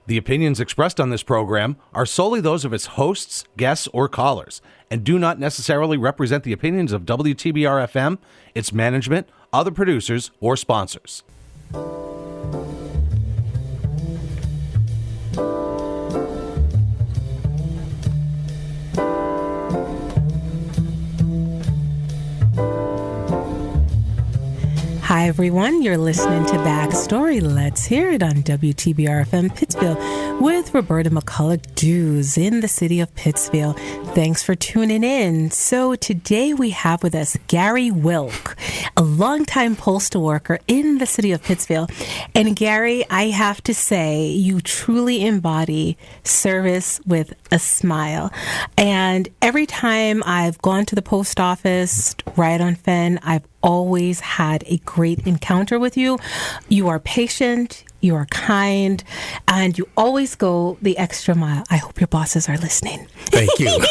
The opinions expressed on this program are solely those of its hosts, guests, or callers, and do not necessarily represent the opinions of WTBR-FM, its management, other producers, or sponsors. Hi, everyone. You're listening to Backstory. Let's hear it on WTBR-FM Pittsfield with Roberta McCulloch-Dews in the city of Pittsfield. Thanks for tuning in. So today we have with us Gary Wilk, a longtime postal worker in the city of Pittsfield. And Gary, I have to say, you truly embody service with a smile. And every time I've gone to the post office right on Fenn, I've always had a great encounter with you. You are patient, you are kind, and you always go the extra mile. I hope your bosses are listening. Thank you.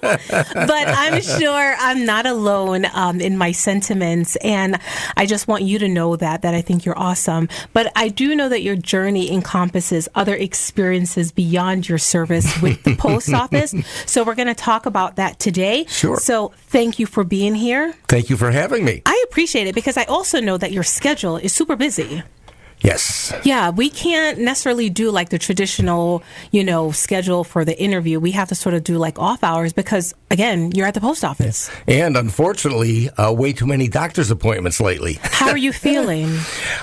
But I'm sure I'm not alone in my sentiments, and I just want you to know that I think you're awesome. But I do know that your journey encompasses other experiences beyond your service with the post office. So we're going to talk about that today. Sure. So thank you for being here. Thank you for having me. I appreciate it because I also know that your schedule is super busy. Yes. Yeah, we can't necessarily do like the traditional, schedule for the interview. We have to sort of do like off hours because, again, you're at the post office. And unfortunately, way too many doctor's appointments lately. How are you feeling?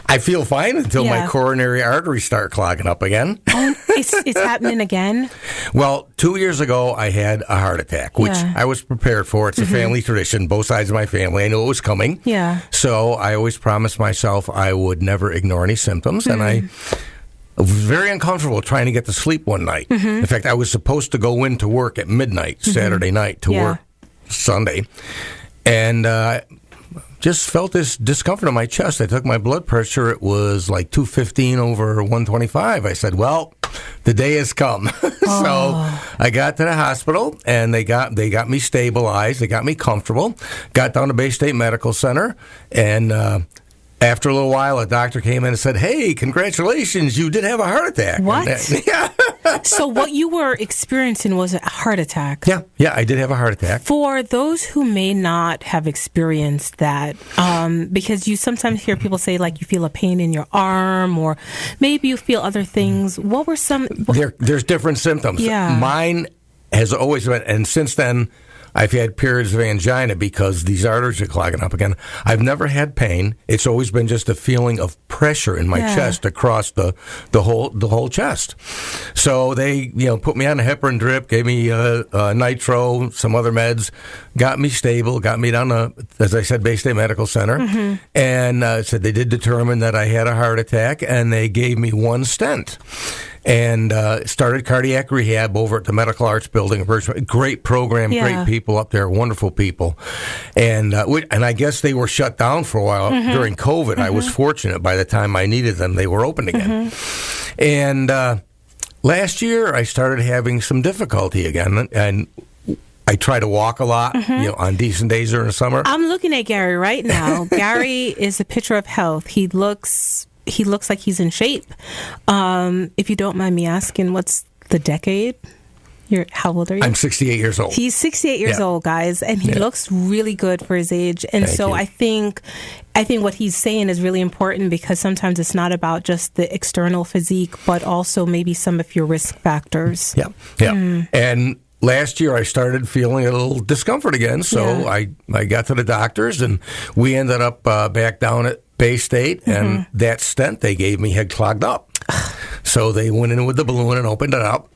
I feel fine until my coronary arteries start clogging up again. Oh, it's happening again? Well, 2 years ago, I had a heart attack, which I was prepared for. It's a family tradition, both sides of my family. I knew it was coming. Yeah. So I always promised myself I would never ignore any symptoms, and I was very uncomfortable trying to get to sleep one night. In fact, I was supposed to go into work at midnight Saturday night to work Sunday, and just felt this discomfort in my chest. I took my blood pressure. It was like 215 over 125. I said, well, the day has come. So I got to the hospital, and they got me stabilized. They got me comfortable. Got down to Bay State Medical Center, and after a little while, a doctor came in and said, hey, congratulations, you did have a heart attack. What? So what you were experiencing was a heart attack? Yeah, I did have a heart attack. For those who may not have experienced that, because you sometimes hear people say, like, you feel a pain in your arm, or maybe you feel other things. What were some... There's different symptoms. Yeah. Mine has always been, and since then, I've had periods of angina because these arteries are clogging up again. I've never had pain. It's always been just a feeling of pressure in my chest across the whole chest. So they put me on a heparin drip, gave me nitro, some other meds, got me stable, got me down to, as I said, Bay State Medical Center, and said they did determine that I had a heart attack, and they gave me one stent. And started cardiac rehab over at the Medical Arts Building. Great program, great people up there, wonderful people. And I guess they were shut down for a while during COVID. I was fortunate. By the time I needed them, they were open again. And last year, I started having some difficulty again. And I try to walk a lot, on decent days during the summer. I'm looking at Gary right now. Gary is a picture of health. He looks like he's in shape. If you don't mind me asking, what's the decade? How old are you? I'm 68 years old. He's 68 years old, guys, and he looks really good for his age. And Thank you. I think what he's saying is really important because sometimes it's not about just the external physique, but also maybe some of your risk factors. Yeah. And last year, I started feeling a little discomfort again, so I got to the doctors, and we ended up back down at Bay State, and that stent they gave me had clogged up. So they went in with the balloon and opened it up,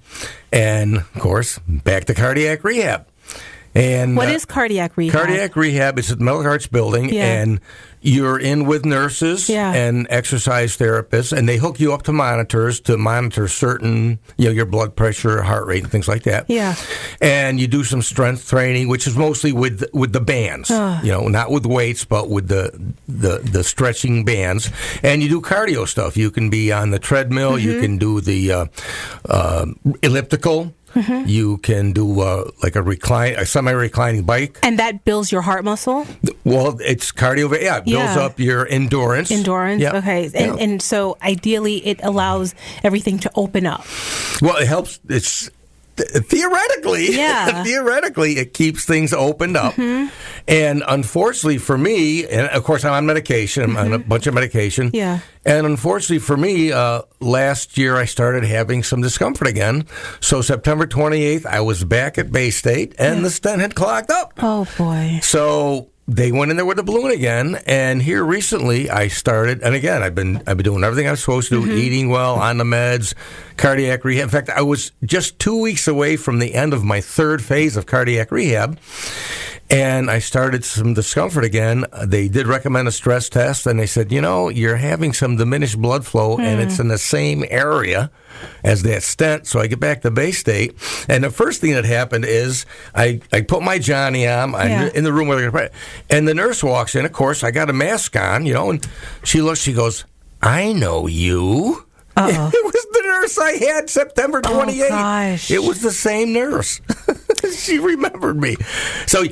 and, of course, back to cardiac rehab. And what is cardiac rehab? Cardiac rehab is at the Medical Arts Building, and you're in with nurses and exercise therapists, and they hook you up to monitors to monitor certain, your blood pressure, heart rate, and things like that. Yeah. And you do some strength training, which is mostly with the bands, not with weights, but with the stretching bands. And you do cardio stuff. You can be on the treadmill. You can do the elliptical. You can do like a semi-reclining bike. And that builds your heart muscle? Well, it's cardio. Yeah, it builds up your endurance. Yep. Okay. And so ideally it allows everything to open up. Well, it helps. It's theoretically, it keeps things opened up. And unfortunately for me, and of course I'm on medication, I'm on a bunch of medication. Yeah. And unfortunately for me, last year I started having some discomfort again. So September 28th, I was back at Bay State, and the stent had clogged up. Oh, boy. So they went in there with a balloon again, and here recently I started, and again I've been doing everything I'm supposed to do, eating well, on the meds, cardiac rehab. In fact, I was just 2 weeks away from the end of my third phase of cardiac rehab, and I started some discomfort again. They did recommend a stress test, and they said, you're having some diminished blood flow, and it's in the same area as that stent. So I get back to Bay State, and the first thing that happened is I put my Johnny on. I'm in the room where they're going to pray, and the nurse walks in. Of course, I got a mask on, and she looks, she goes, "I know you." Uh-oh. It was the nurse I had September 28th. Oh, gosh. It was the same nurse. She remembered me. So,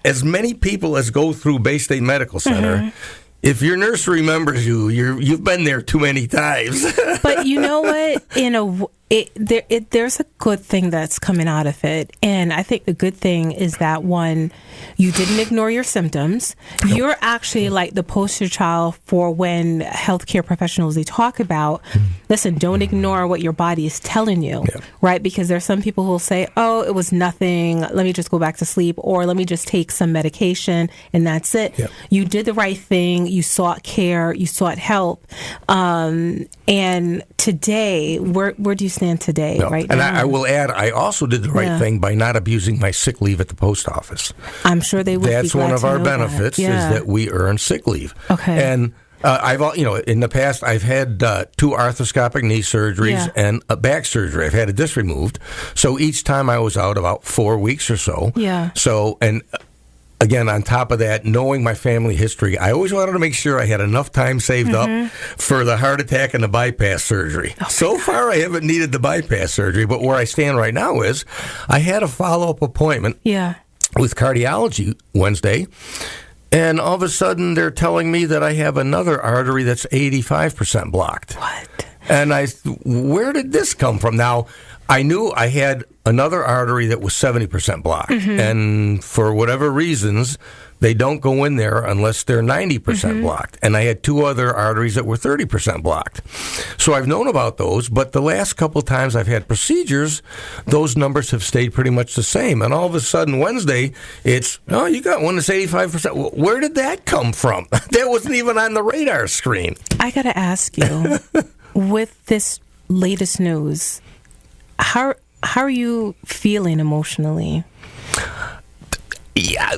as many people as go through Bay State Medical Center, if your nurse remembers you, you've been there too many times. But you know what? There's a good thing that's coming out of it. And I think the good thing is that, one, you didn't ignore your symptoms. Nope. You're actually like the poster child for when healthcare professionals, they talk about, listen, don't ignore what your body is telling you, right? Because there's some people who will say, oh, it was nothing. Let me just go back to sleep, or let me just take some medication and that's it. Yep. You did the right thing. You sought care. You sought help. And today, where do you stand today, right and now? I will add, I also did the right thing by not abusing my sick leave at the post office. I'm sure they would. That's be glad one of to our know benefits is that we earn sick leave. Okay. And I've in the past I've had 2 arthroscopic knee surgeries and a back surgery. I've had a disc removed. So each time I was out about 4 weeks or so. Yeah. So again, on top of that, knowing my family history, I always wanted to make sure I had enough time saved up for the heart attack and the bypass surgery. So far, I haven't needed the bypass surgery, but where I stand right now is I had a follow-up appointment with cardiology Wednesday, and all of a sudden they're telling me that I have another artery that's 85% blocked. What? And where did this come from? Now, I knew I had another artery that was 70% blocked. And for whatever reasons, they don't go in there unless they're 90% blocked. And I had 2 other arteries that were 30% blocked. So I've known about those, but the last couple of times I've had procedures, those numbers have stayed pretty much the same. And all of a sudden, Wednesday, it's, you got one that's 85%. Where did that come from? That wasn't even on the radar screen. I got to ask you, with this latest news, how are you feeling emotionally? Yeah,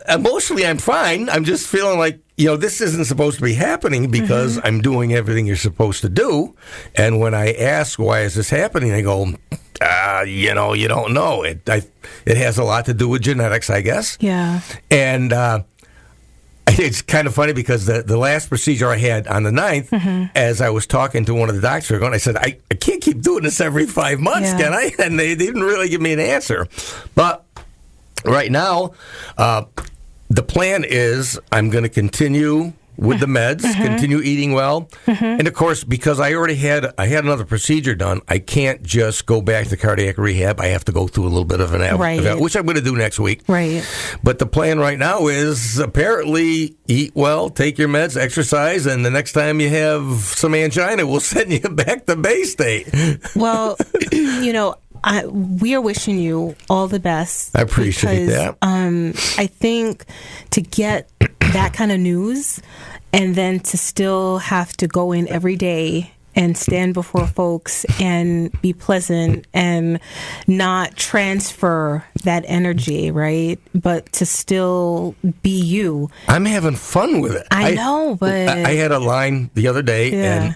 emotionally I'm fine. I'm just feeling like, this isn't supposed to be happening because I'm doing everything you're supposed to do. And when I ask, why is this happening? They go, you don't know. It has a lot to do with genetics, I guess. Yeah. And it's kind of funny because the last procedure I had on the 9th, as I was talking to one of the doctors, I said, I can't keep doing this every 5 months, can I? And they didn't really give me an answer. But right now, the plan is I'm going to continue with the meds, continue eating well. And of course, because I had another procedure done, I can't just go back to cardiac rehab. I have to go through a little bit of an eval, which I'm going to do next week. Right. But the plan right now is apparently eat well, take your meds, exercise, and the next time you have some angina, we'll send you back to Bay State. Well, we are wishing you all the best. I appreciate that. I think to get that kind of news and then to still have to go in every day and stand before folks and be pleasant and not transfer that energy, right? But to still be you. I'm having fun with it. I know, but I had a line the other day,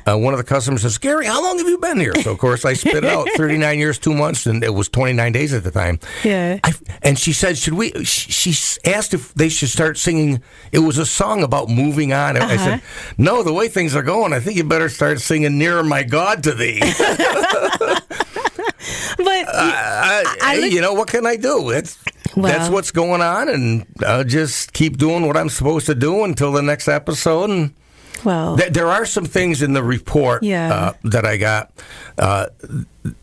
and one of the customers says, "Gary, how long have you been here?" So, of course, I spit it out, 39 years, 2 months, and it was 29 days at the time. Yeah. And she said, she asked if they should start singing. It was a song about moving on. I said, no, the way things are going, I think you better start singing Nearer My God to Thee. you know, what can I do? That's what's going on, and I'll just keep doing what I'm supposed to do until the next episode. And there are some things in the report that I got.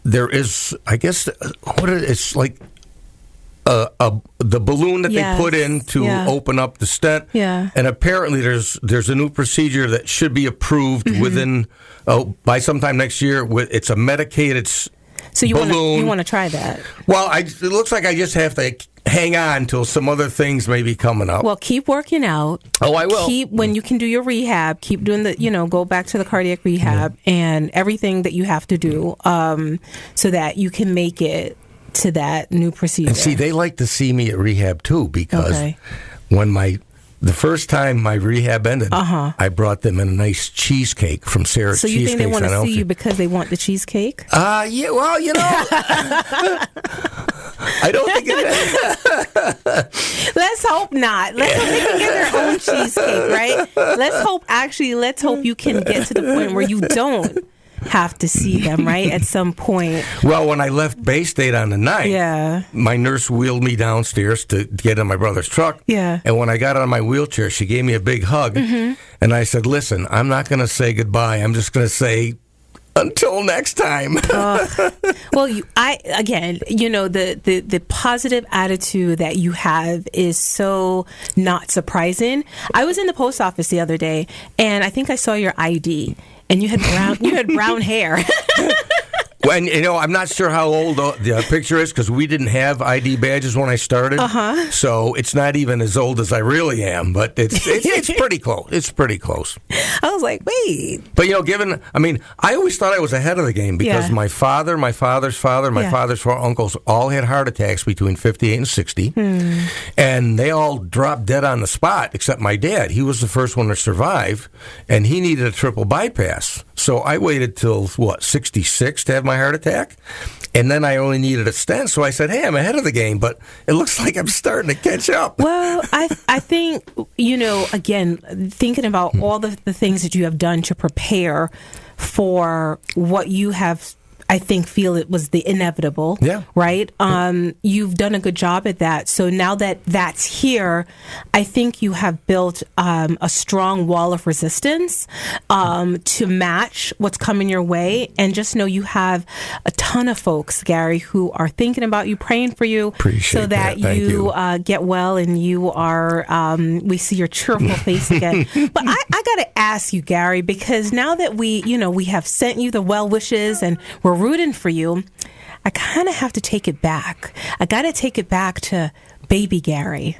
There is, I guess, it's like the balloon that they put in to open up the stent. Yeah. And apparently there's a new procedure that should be approved within by sometime next year. It's a medicated So you balloon. want to try that? Well, it looks like I just have to hang on till some other things may be coming up. Well, keep working out. Oh, I will. When you can do your rehab, keep doing go back to the cardiac rehab and everything that you have to do so that you can make it to that new procedure. And see, they like to see me at rehab too, because when the first time my rehab ended, I brought them in a nice cheesecake from Sarah's Cheesecake. So you think they want to see you because they want the cheesecake? Yeah, well, you know, I don't think it. Let's hope not. Let's hope they can get their own cheesecake, right? Let's hope you can get to the point where you don't have to see them, right, at some point. Well, when I left Bay State on the 9th, my nurse wheeled me downstairs to get in my brother's truck. Yeah. And when I got out of my wheelchair, she gave me a big hug. And I said, listen, I'm not going to say goodbye. I'm just going to say until next time. Well, the positive attitude that you have is so not surprising. I was in the post office the other day, and I think I saw your ID. And you had brown hair. Well, and, I'm not sure how old the picture is because we didn't have ID badges when I started. So it's not even as old as I really am, but it's pretty close. It's pretty close. I was like, wait. But, I always thought I was ahead of the game because my father, my father's father, my father's four uncles all had heart attacks between 58 and 60. And they all dropped dead on the spot, except my dad. He was the first one to survive, and he needed a triple bypass. So I waited till, 66 to have my heart attack? And then I only needed a stent, so I said, hey, I'm ahead of the game, but it looks like I'm starting to catch up. Well, I think, again, thinking about all the things that you have done to prepare for what you have, I think, feel it was the inevitable, right? You've done a good job at that. So now that that's here, I think you have built a strong wall of resistance to match what's coming your way. And just know you have a ton of folks, Gary, who are thinking about you, praying for you, Appreciate so that you get well and you are, we see your cheerful face again. But I got to ask you, Gary, because now that we have sent you the well wishes and we're rooting for you, I kind of have to take it back. I got to take it back to baby Gary.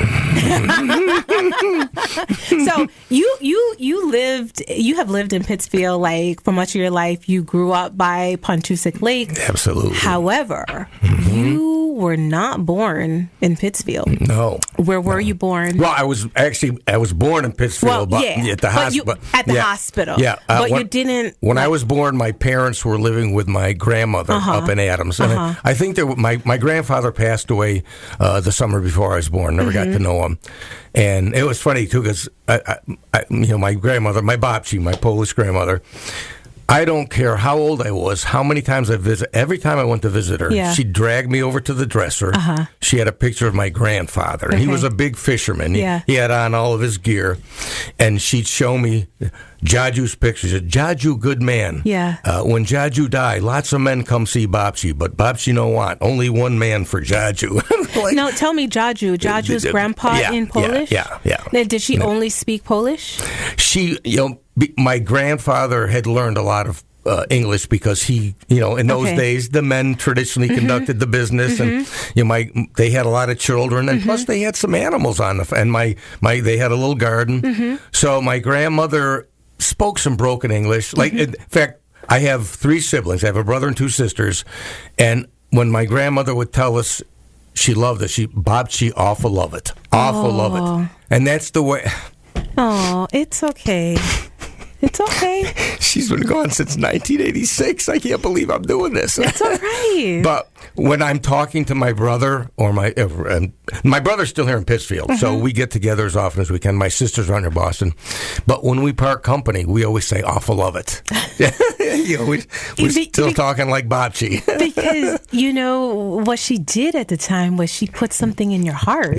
So you have lived in Pittsfield like for much of your life. You grew up by Pontusic Lake. Absolutely. However, you were not born in Pittsfield. No. Where were you born? Well, I was born in Pittsfield, at the hospital. At the hospital. Yeah. But you didn't. When I was born, my parents were living with my grandmother up in Adams. And I think my grandfather passed away the summer before I was born. Never got to know him. And it was funny, too, because my grandmother, my babci, my Polish grandmother, I don't care how old I was, how many times I visit. Every time I went to visit her, she'd drag me over to the dresser. She had a picture of my grandfather, and he was a big fisherman. He had on all of his gear, and she'd show me Jaju's pictures. Jaju, good man. When Jaju died, lots of men come see Babci, but Babci no want. Only one man for Jaju. Now, tell me, Jaju's grandpa in Polish? Yeah. Did she only speak Polish? She, my grandfather had learned a lot of English because he, in those days, the men traditionally conducted the business, and they had a lot of children, and plus they had some animals on and they had a little garden. So my grandmother spoke some broken English. Like, in fact, I have 3 siblings. I have a brother and 2 sisters, and when my grandmother would tell us she loved it, she awful love it, and that's the way. Oh, it's okay. It's okay. She's been gone since 1986. I can't believe I'm doing this. It's all right. But when I'm talking to my brother or my brother's still here in Pittsfield, so we get together as often as we can. My sister's around in Boston. But when we part company, we always say, awful love it. We're still talking like bocce. Because, what she did at the time was she put something in your heart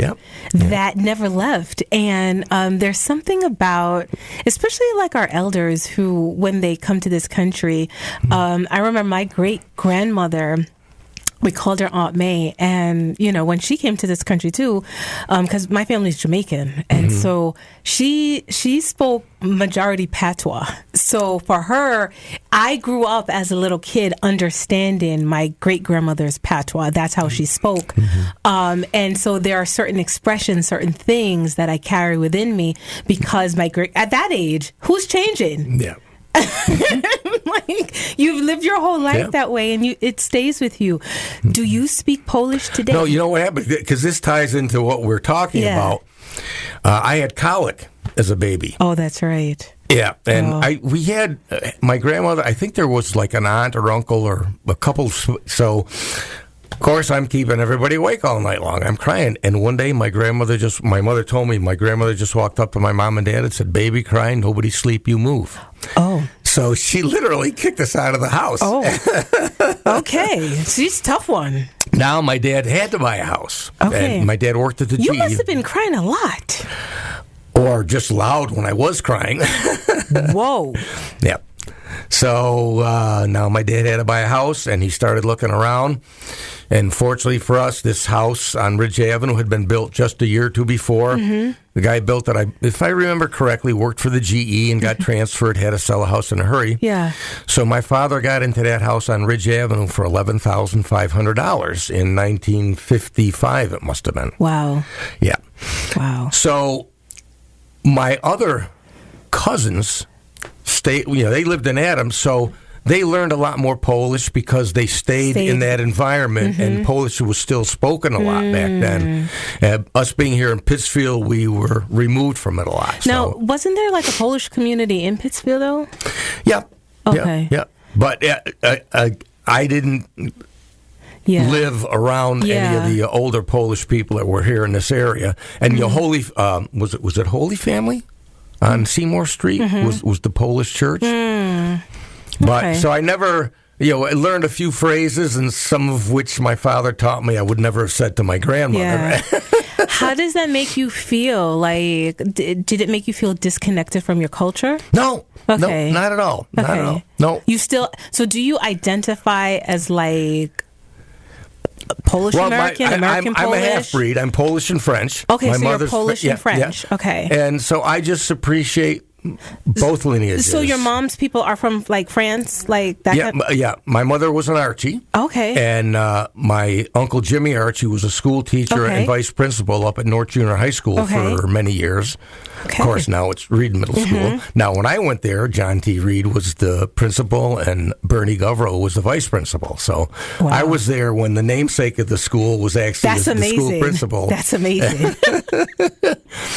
that never left. And there's something about, especially like our elders who, when they come to this country, I remember my great-grandmother, we called her Aunt May, and when she came to this country too, because my family's Jamaican, and so she spoke majority patois. So for her, I grew up as a little kid understanding my great grandmother's patois. That's how she spoke, and so there are certain expressions, certain things that I carry within me because at that age, who's changing? Yeah. Like, you've lived your whole life that way, and it stays with you. Do you speak Polish today? No, you know what happened? Because this ties into what we're talking about. I had colic as a baby. Oh, that's right. Yeah, and we had my grandmother. I think there was like an aunt or uncle or a couple. So, of course, I'm keeping everybody awake all night long. I'm crying, and one day my mother told me my grandmother just walked up to my mom and dad and said, "Baby crying, nobody sleep, you move." Oh. So she literally kicked us out of the house. Oh, okay. She's a tough one. Now my dad had to buy a house. Okay. And my dad worked at the You GE. must have been crying a lot. Or just loud when I was crying. Whoa. Yep. So now my dad had to buy a house, and he started looking around. And fortunately for us, this house on Ridge Avenue had been built just a year or two before. The guy built it, if I remember correctly, worked for the GE and got transferred, had to sell a house in a hurry. Yeah. So my father got into that house on Ridge Avenue for $11,500 in 1955, it must have been. Wow. Yeah. Wow. So my other cousins they lived in Adams, so they learned a lot more Polish because they stayed in that environment, and Polish was still spoken a lot back then. Us being here in Pittsfield, we were removed from it a lot. Now, wasn't there like a Polish community in Pittsfield, though? Yeah. Okay. Yeah. But I didn't live around any of the older Polish people that were here in this area. And Holy, was it Holy Family? On Seymour Street was the Polish church. But so I never, I learned a few phrases, and some of which my father taught me I would never have said to my grandmother. Yeah. How does that make you feel? Like, did it make you feel disconnected from your culture? No. Okay. No, not at all. Okay. Not at all. No. So do you identify as like Polish American, American Polish? I'm a half-breed. I'm Polish and French. Okay, so you're Polish and French. Yeah. Okay. And so I just appreciate both lineages. So your mom's people are from like France, like that? Yeah. My mother was an Archie. Okay. And my uncle Jimmy Archie was a school teacher and vice principal up at North Junior High School for many years. Okay. Of course, now it's Reed Middle School. Now, when I went there, John T. Reed was the principal and Bernie Goverill was the vice principal. So I was there when the namesake of the school was actually the school principal. That's amazing.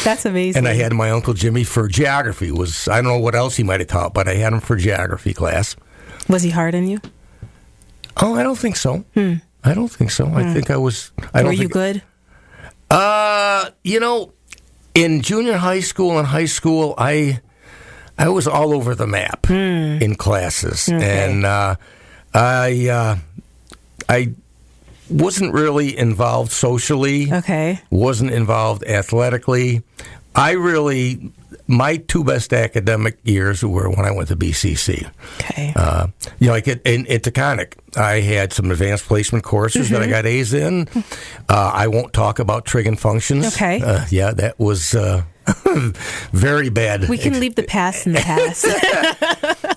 That's amazing. And I had my Uncle Jimmy for geography. I don't know what else he might have taught, but I had him for geography class. Was he hard on you? Oh, I don't think so. I don't think so. I think I was... Were you good? In junior high school and high school, I was all over the map in classes, and I wasn't really involved socially. Okay, wasn't involved athletically. My two best academic years were when I went to BCC. Okay. Like in Taconic, I had some advanced placement courses that I got A's in. I won't talk about trig and functions. Okay. That was very bad. We can leave the past in the past.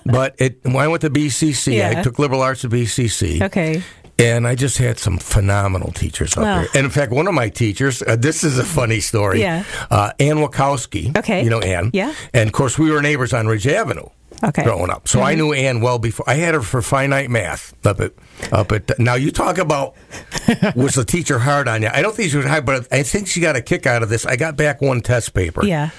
But when I went to BCC, I took liberal arts at BCC. Okay. And I just had some phenomenal teachers up there. And in fact, one of my teachers, this is a funny story. Yeah. Ann Wachowski. Okay. You know Ann. Yeah. And of course, we were neighbors on Ridge Avenue. Okay. Growing up. So I knew Ann well before. I had her for finite math up at now you talk about was the teacher hard on you. I don't think she was hard, but I think she got a kick out of this. I got back one test paper. Yeah.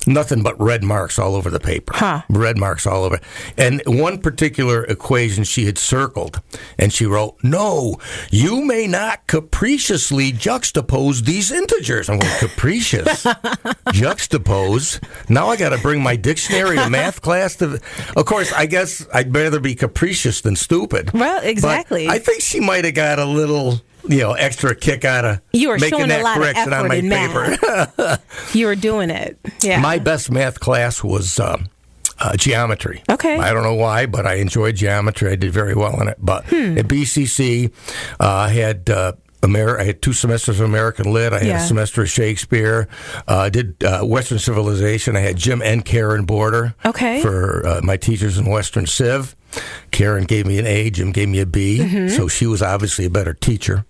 nothing but red marks all over the paper. Huh. Red marks all over. And one particular equation she had circled, and she wrote, "No, you may not capriciously juxtapose these integers." I'm going, capricious? Juxtapose? Now I got to bring my dictionary to math class to... Of course, I guess I'd rather be capricious than stupid. Well, exactly. But I think she might have got a little... extra kick out of you were making showing that a lot of correction effort on my in paper. math. You were doing it. Yeah. My best math class was geometry. Okay. I don't know why, but I enjoyed geometry. I did very well in it. But at BCC, I had 2 semesters of American Lit. I had a semester of Shakespeare. I did Western Civilization. I had Jim and Karen Border for my teachers in Western Civ. Karen gave me an A, Jim gave me a B, so she was obviously a better teacher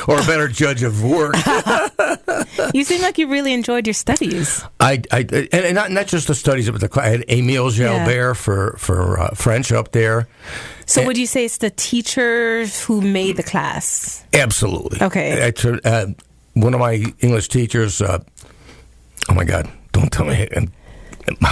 or a better judge of work. You seem like you really enjoyed your studies. And not just the studies, but I had Émile Jalbert for French up there. So would you say it's the teachers who made the class? Absolutely. Okay. One of my English teachers, oh my God, don't tell me.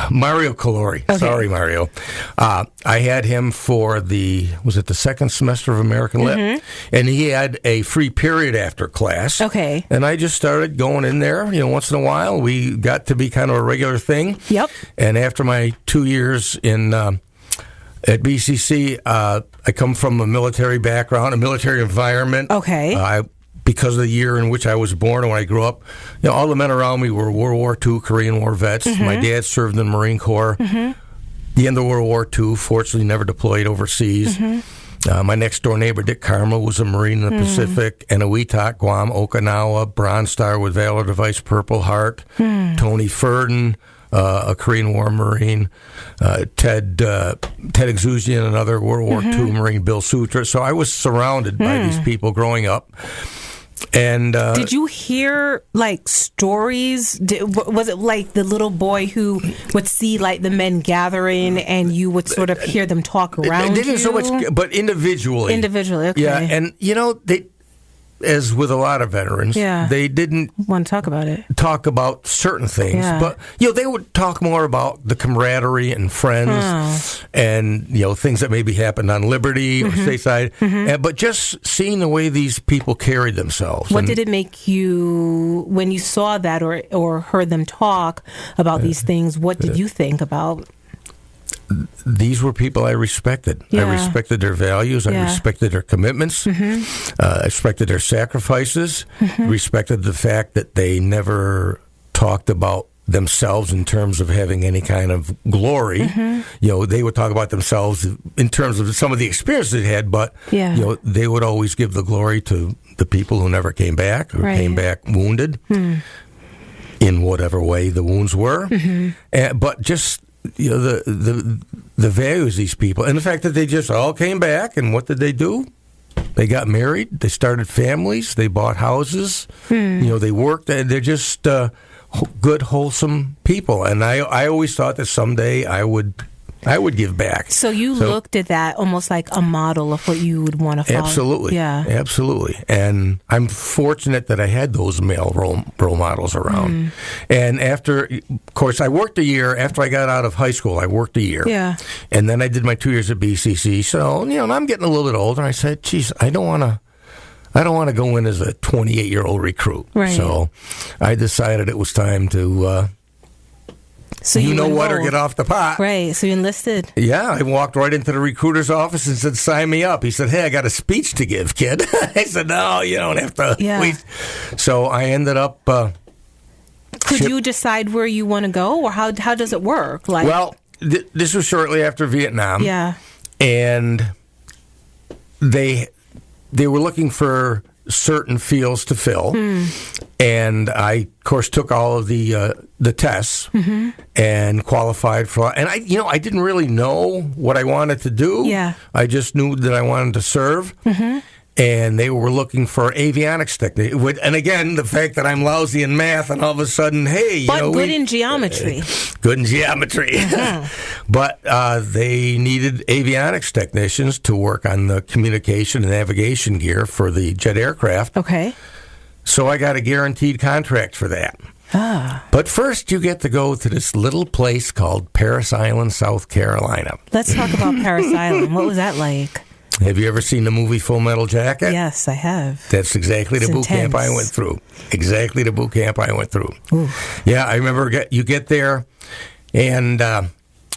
Mario Calori. Okay. Sorry, Mario. I had him for the second semester of American Lit? And he had a free period after class. Okay. And I just started going in there, once in a while. We got to be kind of a regular thing. Yep. And after my 2 years at BCC, I come from a military background, a military environment. Okay. Because of the year in which I was born and when I grew up, all the men around me were World War II, Korean War vets. My dad served in the Marine Corps. The end of World War II, fortunately never deployed overseas. My next door neighbor, Dick Carmel, was a Marine in the Pacific. Eniwetok, Guam, Okinawa, Bronze Star with Valor Device, Purple Heart. Tony Furden, a Korean War Marine. Ted Exuzian, another World War II Marine. Bill Sutra. So I was surrounded by these people growing up. And did you hear stories? Was it like the little boy who would see the men gathering, and you would sort of hear them talk around? They didn't so much, but individually. Individually, okay. Yeah, and they, as with a lot of veterans, they didn't want to talk about it. Talk about certain things, but they would talk more about the camaraderie and friends, and things that maybe happened on Liberty or stateside. But just seeing the way these people carried themselves. What did it make you when you saw that or heard them talk about these things? What did you think about? These were people I respected. I respected their values. I respected their commitments. I respected their sacrifices. Respected the fact that they never talked about themselves in terms of having any kind of glory. They would talk about themselves in terms of some of the experiences they had, but they would always give the glory to the people who never came back or came back wounded in whatever way the wounds were. But just the values of these people, and the fact that they just all came back, and what did they do? They got married, they started families, they bought houses, they worked, and they're just good, wholesome people. And I always thought that someday I would give back. So you looked at that almost like a model of what you would want to follow. Absolutely. Yeah. Absolutely. And I'm fortunate that I had those male role models around. And after, of course, I worked a year. After I got out of high school, I worked a year. Yeah. And then I did my 2 years at BCC. So, and I'm getting a little bit older. I said, geez, I don't want to go in as a 28-year-old recruit. Right. So I decided it was time to... So or get off the pot. Right, so you enlisted. Yeah, I walked right into the recruiter's office and said, sign me up. He said, hey, I got a speech to give, kid. I said, no, you don't have to. Wait. So I ended up... Could you decide where you want to go, or how does it work? Well, this was shortly after Vietnam. Yeah. And they were looking for certain fields to fill. And I, of course, took all of the tests and qualified for. And I didn't really know what I wanted to do. Yeah. I just knew that I wanted to serve. And they were looking for avionics technician. And again, the fact that I'm lousy in math, and all of a sudden, hey, good in geometry. Good in geometry. But they needed avionics technicians to work on the communication and navigation gear for the jet aircraft. Okay. So I got a guaranteed contract for that. But first, you get to go to this little place called Parris Island, South Carolina. Let's talk about Parris Island. What was that like? Have you ever seen the movie Full Metal Jacket? Yes, I have. That's exactly the boot camp I went through. Exactly the boot camp I went through. Ooh. Yeah, I remember you get there, and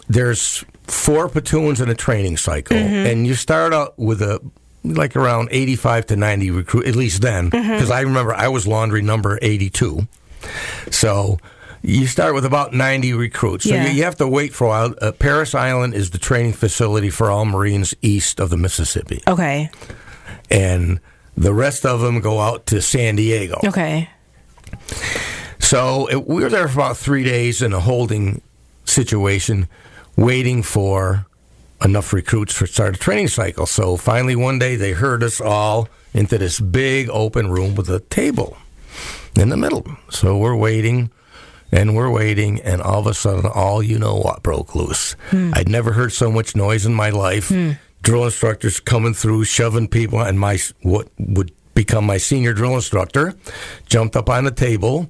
there's 4 platoons in a training cycle, and you start out with like around 85 to 90 recruit, at least then, because I remember I was laundry number 82. So you start with about 90 recruits. So you have to wait for a while. Parris Island is the training facility for all Marines east of the Mississippi. Okay. And the rest of them go out to San Diego. Okay. So we were there for about 3 days in a holding situation, waiting for enough recruits to start a training cycle. So finally one day they herd us all into this big open room with a table in the middle. So we're waiting, and all of a sudden, all you know what broke loose. I'd never heard so much noise in my life. Drill instructors coming through, shoving people, and what would become my senior drill instructor jumped up on the table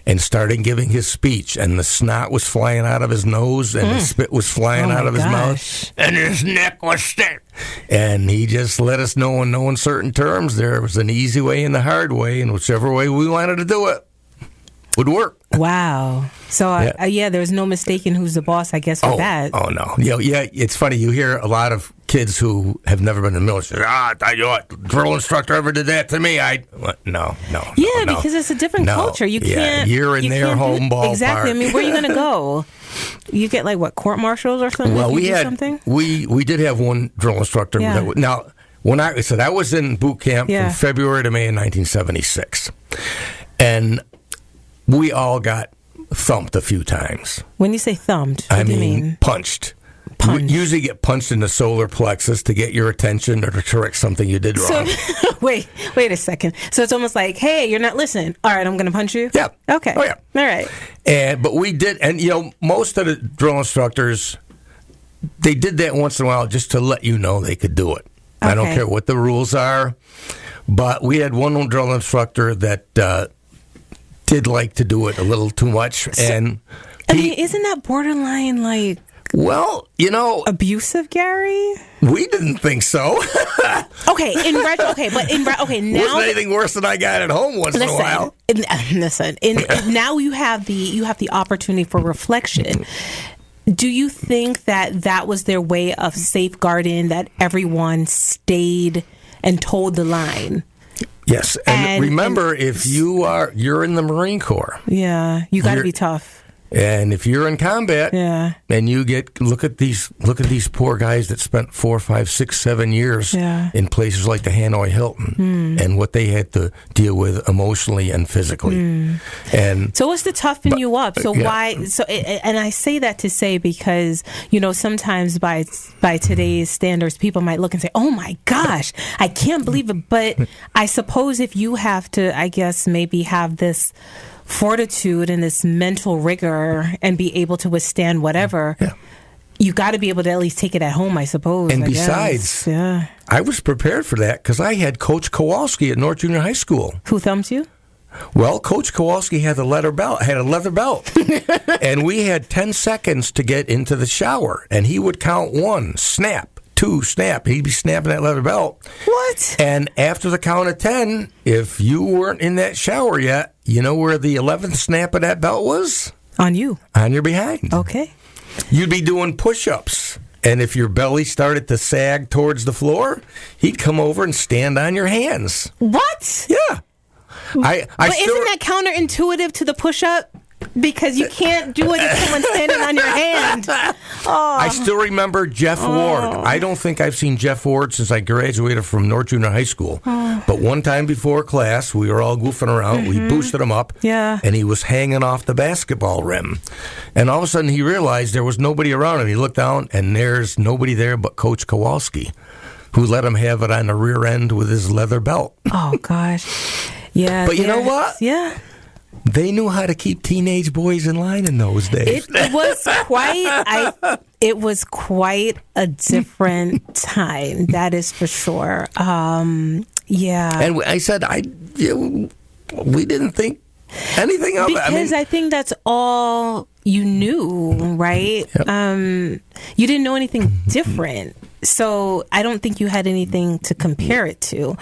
and started giving his speech, and the snot was flying out of his nose, and the spit was flying out of his mouth, and his neck was stiff. And he just let us know in no uncertain terms there was an easy way and the hard way, and whichever way we wanted to do it would work. Wow. So, there was no mistaking who's the boss, I guess, with that. Oh, no. Yeah, it's funny. You hear a lot of kids who have never been in the military. I tell you what, drill instructor ever did that to me. No. Yeah, because it's a different culture. You can't. You're in their home ballpark. Exactly. I mean, where are you going to go? You get court martials or something? Well, we did have one drill instructor. Yeah. Now, I was in boot camp from February to May of 1976. And we all got thumped a few times. When you say thumped, what do you mean? Punched. We usually get punched in the solar plexus to get your attention or to correct something you did wrong. So, wait a second. So it's almost like, hey, you're not listening. All right, I'm going to punch you? Yeah. Okay. Oh, yeah. All right. But we did, and most of the drill instructors, they did that once in a while just to let you know they could do it. Okay. I don't care what the rules are, but we had one drill instructor that did like to do it a little too much. And isn't that borderline well, abusive, Gary? We didn't think so. Okay, now wasn't anything worse than I got at home once in a while. Now you have the opportunity for reflection. Do you think that was their way of safeguarding that everyone stayed and told the line? Yes, and remember, if you're in the Marine Corps. Yeah, you got to be tough. And if you're in combat, and you look at these poor guys that spent 4, 5, 6, 7 years in places like the Hanoi Hilton, and what they had to deal with emotionally and physically. And so what's to toughen you up? So why? So and I say that to say because sometimes by today's standards, people might look and say, "Oh my gosh, I can't believe it." But I suppose if you have to, I guess maybe have this fortitude and this mental rigor and be able to withstand whatever, you got to be able to at least take it at home, I suppose. And besides, I was prepared for that because I had Coach Kowalski at North Junior High School. Who thumped you? Well, Coach Kowalski had a leather belt, and we had 10 seconds to get into the shower, and he would count 1, snap. 2, snap. He'd be snapping that leather belt. What? And after the count of 10, if you weren't in that shower yet, you know where the 11th snap of that belt was? On you. On your behind. Okay. You'd be doing push-ups. And if your belly started to sag towards the floor, he'd come over and stand on your hands. What? Yeah. But isn't that counterintuitive to the push-up? Because you can't do it if someone's standing on your hand. Oh. I still remember Jeff Ward. I don't think I've seen Jeff Ward since I graduated from North Junior High School. But one time before class, we were all goofing around. We boosted him up. Yeah. And he was hanging off the basketball rim. And all of a sudden, he realized there was nobody around him. He looked down, and there's nobody there but Coach Kowalski, who let him have it on the rear end with his leather belt. Oh, gosh. Yeah. But you know what? Yeah. They knew how to keep teenage boys in line in those days. It was quite a different time. That is for sure. Yeah. And I said, we didn't think anything of it. Because I think that's all you knew, right? Yep. You didn't know anything different. So I don't think you had anything to compare it to.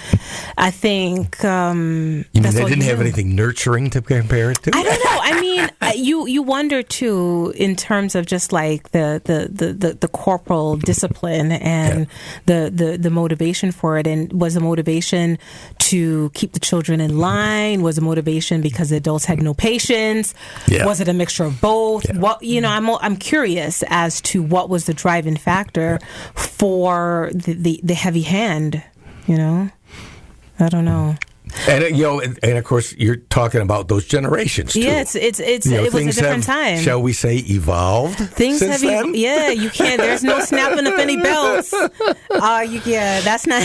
I think you mean they didn't have anything nurturing to compare it to? I don't know. I mean, you wonder too in terms of just like the corporal discipline and the motivation for it. And was the motivation to keep the children in line? Was the motivation because the adults had no patience? Yeah. Was it a mixture of both? Yeah. What I'm curious as to what was the driving factor for the heavy hand. I don't know. And and of course, you're talking about those generations too. Yeah, it was a different time. Shall we say, evolved? Things since have then? You can't. There's no snapping of any belts. That's not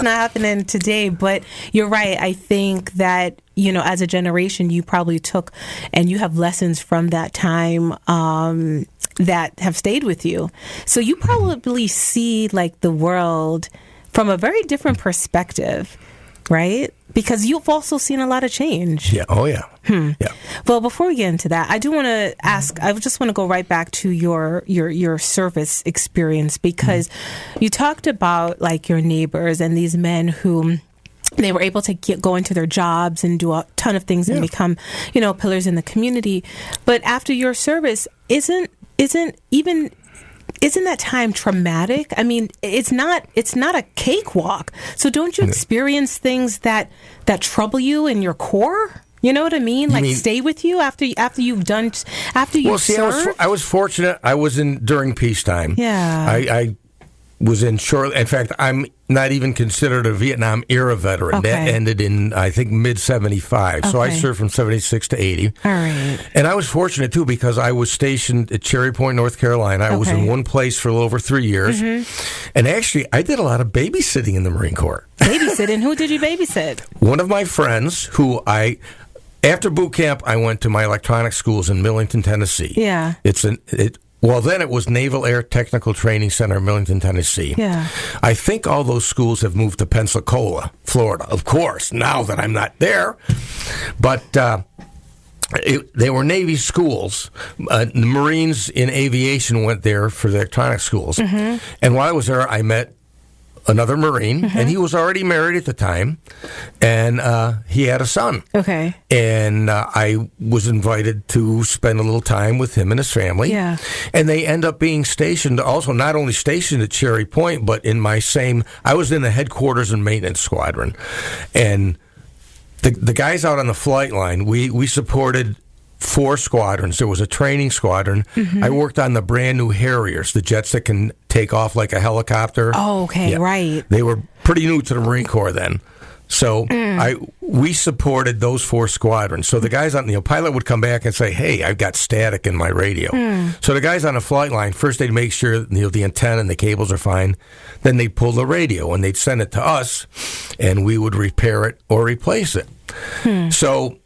happening today. But you're right. I think that as a generation, you probably took and you have lessons from that time that have stayed with you. So you probably see like the world from a very different perspective, right? Because you've also seen a lot of change. Yeah. Oh, yeah. Yeah. Well, before we get into that, I do want to ask. I just want to go right back to your service experience, because you talked about like your neighbors and these men who they were able to go into their jobs and do a ton of things and become, pillars in the community. But after your service, isn't that time traumatic? I mean, it's not a cakewalk. So don't you experience things that trouble you in your core? You know what I mean? Like stay with you after you've served? I was fortunate. I was during peacetime. Yeah. I was in short. In fact, I'm not even considered a Vietnam era veteran. Okay. That ended in, I think, mid-'75. So I served from 76 to 80. All right. And I was fortunate, too, because I was stationed at Cherry Point, North Carolina. I was in one place for a little over 3 years. Mm-hmm. And actually, I did a lot of babysitting in the Marine Corps. Babysitting? Who did you babysit? One of my friends who after boot camp, I went to my electronics schools in Millington, Tennessee. Yeah. Well, then it was Naval Air Technical Training Center in Millington, Tennessee. Yeah. I think all those schools have moved to Pensacola, Florida, of course, now that I'm not there. But they were Navy schools. The Marines in aviation went there for the electronics schools. Mm-hmm. And while I was there, I met another Marine, and he was already married at the time, and he had a son. Okay. And I was invited to spend a little time with him and his family. Yeah. And they end up being stationed, also not only stationed at Cherry Point, but in I was in the headquarters and maintenance squadron. And the guys out on the flight line, we supported 4 squadrons. There was a training squadron. Mm-hmm. I worked on the brand new Harriers, the jets that can take off like a helicopter. Oh, okay, right. They were pretty new to the Marine Corps then. So we supported those 4 squadrons. So the guys on the pilot would come back and say, "Hey, I've got static in my radio." So the guys on the flight line, first they'd make sure the antenna and the cables are fine. Then they'd pull the radio and they'd send it to us, and we would repair it or replace it. So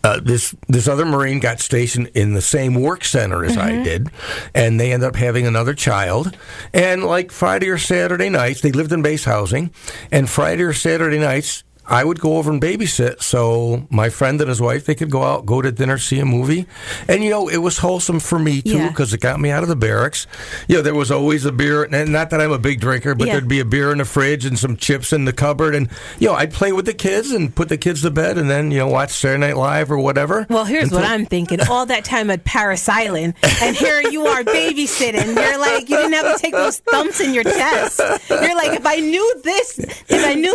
this other Marine got stationed in the same work center as I did, and they ended up having another child. And like Friday or Saturday nights, they lived in base housing, and Friday or Saturday nights, I would go over and babysit, so my friend and his wife, they could go out, go to dinner, see a movie. And, it was wholesome for me, too, because it got me out of the barracks. There was always a beer, and not that I'm a big drinker, but there'd be a beer in the fridge and some chips in the cupboard. And, I'd play with the kids and put the kids to bed and then, watch Saturday Night Live or whatever. Well, here's what I'm thinking. All that time at Paris Island, and here you are babysitting. You're like, you didn't have to take those thumps in your chest. You're like, if I knew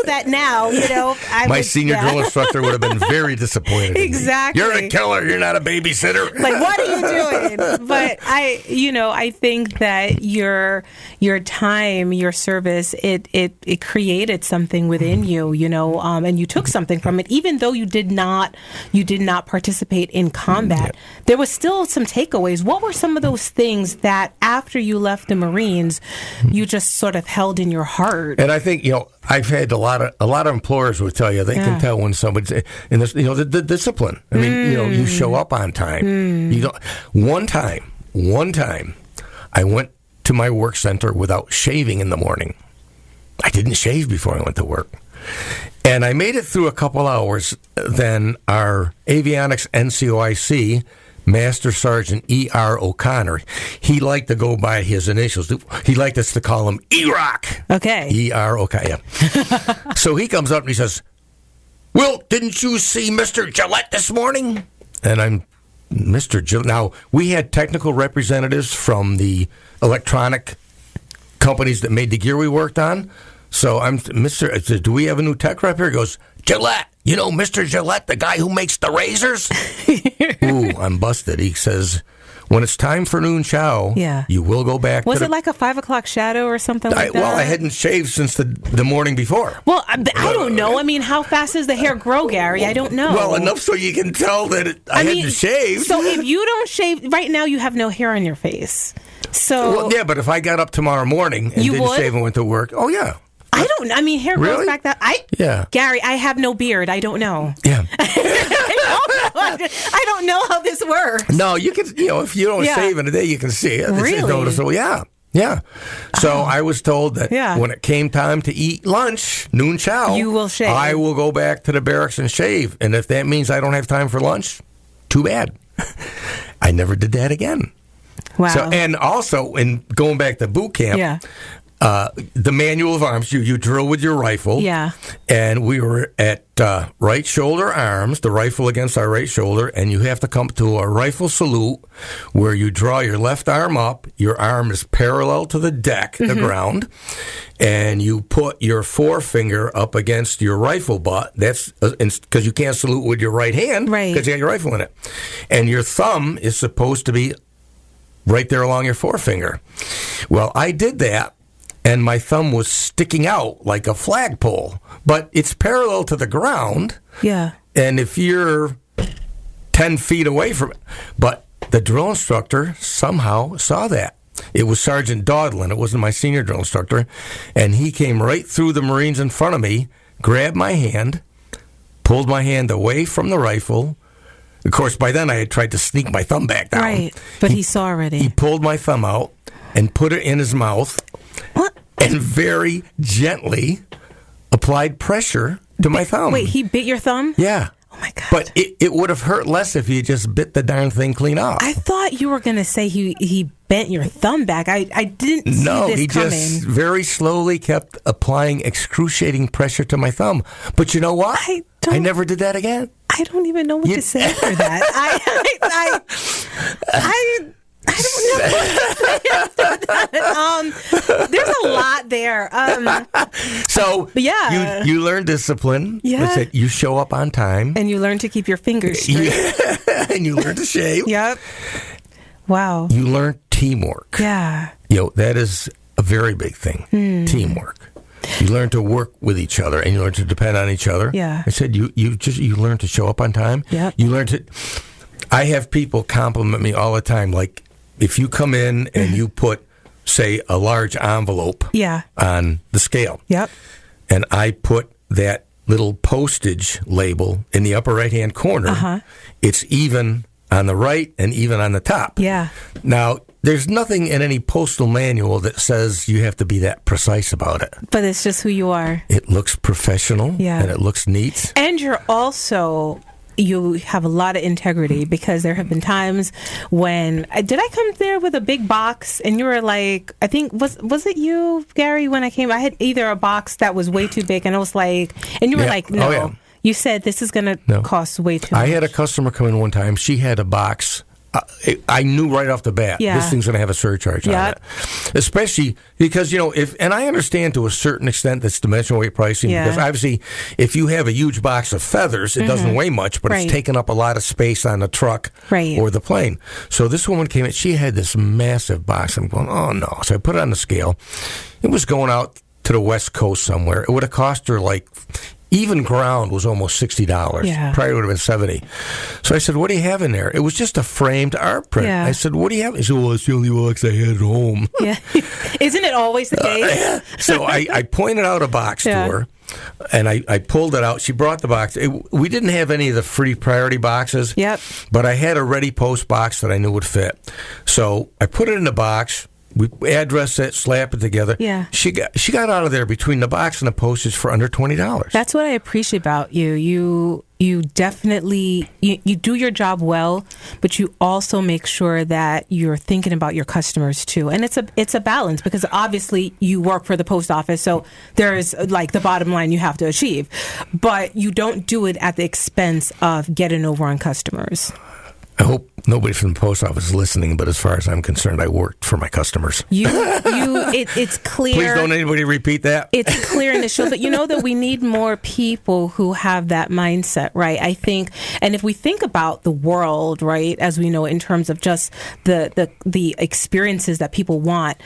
that now, my senior drill instructor would have been very disappointed. Exactly. You're a killer. You're not a babysitter. Like, what are you doing? But I think that your time, your service, it created something within you, and you took something from it, even though you did not participate in combat. There was still some takeaways. What were some of those things that after you left the Marines, you just sort of held in your heart? And I think, I've had a lot of employers would tell you they can tell when somebody's in this, the discipline. I mean, you show up on time. You don't. One time, I went to my work center without shaving in the morning. I didn't shave before I went to work, And I made it through a couple hours. Then our avionics NCOIC, Master Sergeant E.R. O'Connor, he liked to go by his initials. He liked us to call him E-Rock. Okay. E.R. O'Connor. So he comes up and he says, Wilk, didn't you see Mr. Gillette this morning? And I'm, Mr. Gillette. Now, we had technical representatives from the electronic companies that made the gear we worked on. So I said, do we have a new tech rep here? He goes, Gillette. You know Mr. Gillette, the guy who makes the razors? Ooh, I'm busted. He says, when it's time for noon chow, you will go back Was it like a 5 o'clock shadow or something like that? Well, I hadn't shaved since the morning before. Well, I don't know. I mean, how fast does the hair grow, Gary? I don't know. Well, enough so you can tell that I hadn't shaved. So if you don't shave, right now you have no hair on your face. So well, yeah, but if I got up tomorrow morning and didn't shave and went to work, oh, yeah. Hair grows back that. Yeah. Gary, I have no beard. I don't know. Yeah. I don't know how this works. No, you can, if you don't shave in a day, you can see it. Really? It's noticeable. Yeah. Yeah. So I was told that when it came time to eat lunch, noon chow, you will shave. I will go back to the barracks and shave. And if that means I don't have time for lunch, too bad. I never did that again. Wow. So, and also, in going back to boot camp, the manual of arms, you drill with your rifle. Yeah. And we were at right shoulder arms, the rifle against our right shoulder, and you have to come to a rifle salute where you draw your left arm up, your arm is parallel to the deck, the ground, and you put your forefinger up against your rifle butt. That's because you can't salute with your right hand because you got your rifle in it. And your thumb is supposed to be right there along your forefinger. Well, I did that. And my thumb was sticking out like a flagpole. But it's parallel to the ground. Yeah. And if you're 10 feet away from it. But the drill instructor somehow saw that. It was Sergeant Dawdlin. It wasn't my senior drill instructor. And he came right through the Marines in front of me, grabbed my hand, pulled my hand away from the rifle. Of course, by then I had tried to sneak my thumb back down. Right. But he saw already. He pulled my thumb out and put it in his mouth. What? And very gently applied pressure to my thumb. Wait, he bit your thumb? Yeah. Oh, my God. But it would have hurt less if he just bit the darn thing clean off. I thought you were going to say he bent your thumb back. I didn't see this coming. No, he just very slowly kept applying excruciating pressure to my thumb. But you know what? I never did that again. I don't even know what to say for that. I don't know. There's a lot there. So you learn discipline. Yeah. That's it. You show up on time. And you learn to keep your fingers straight. And you learn to shave. Yep. Wow. You learn teamwork. Yeah. That is a very big thing. Teamwork. You learn to work with each other, and you learn to depend on each other. Yeah. I said you learn to show up on time. Yep. You learn to. I have people compliment me all the time, like if you come in and you put, say, a large envelope on the scale. Yep. And I put that little postage label in the upper right-hand corner. It's even on the right and even on the top. Yeah. Now, there's nothing in any postal manual that says you have to be that precise about it. But it's just who you are. It looks professional. Yeah. And it looks neat. And you have a lot of integrity, because there have been times when did I come there with a big box and you were like, I think was it you, Gary, when I came? I had either a box that was way too big, and I was like, and you were like, no. Oh, yeah. You said this is going to cost way too much. I had a customer come in one time. She had a box. I knew right off the bat, this thing's going to have a surcharge on it. Especially because, and I understand to a certain extent that's dimensional weight pricing, because obviously if you have a huge box of feathers, it doesn't weigh much, but it's taking up a lot of space on the truck or the plane. So this woman came in, she had this massive box. I'm going, oh no. So I put it on the scale. It was going out to the West Coast somewhere. It would have cost her even ground was almost $60. Yeah. Probably would have been $70. So I said, what do you have in there? It was just a framed art print. Yeah. I said, what do you have? He said, well, it's the only box I had at home. Yeah. Isn't it always the case? So I pointed out a box to her, and I pulled it out. She brought the box. We didn't have any of the free priority boxes, Yep. but I had a ready post box that I knew would fit. So I put it in the box. We address it, slap it together. Yeah. She got out of there between the box and the postage for under $20. That's what I appreciate about you. You definitely you do your job well, but you also make sure that you're thinking about your customers too. And it's a balance, because obviously you work for the post office, so there's like the bottom line you have to achieve, but you don't do it at the expense of getting over on customers. I hope nobody from the post office is listening, but as far as I'm concerned, I worked for my customers. It's clear. Please don't anybody repeat that. It's clear in the show that that we need more people who have that mindset, right? I think, and if we think about the world, right, as we know, in terms of just the experiences that people want,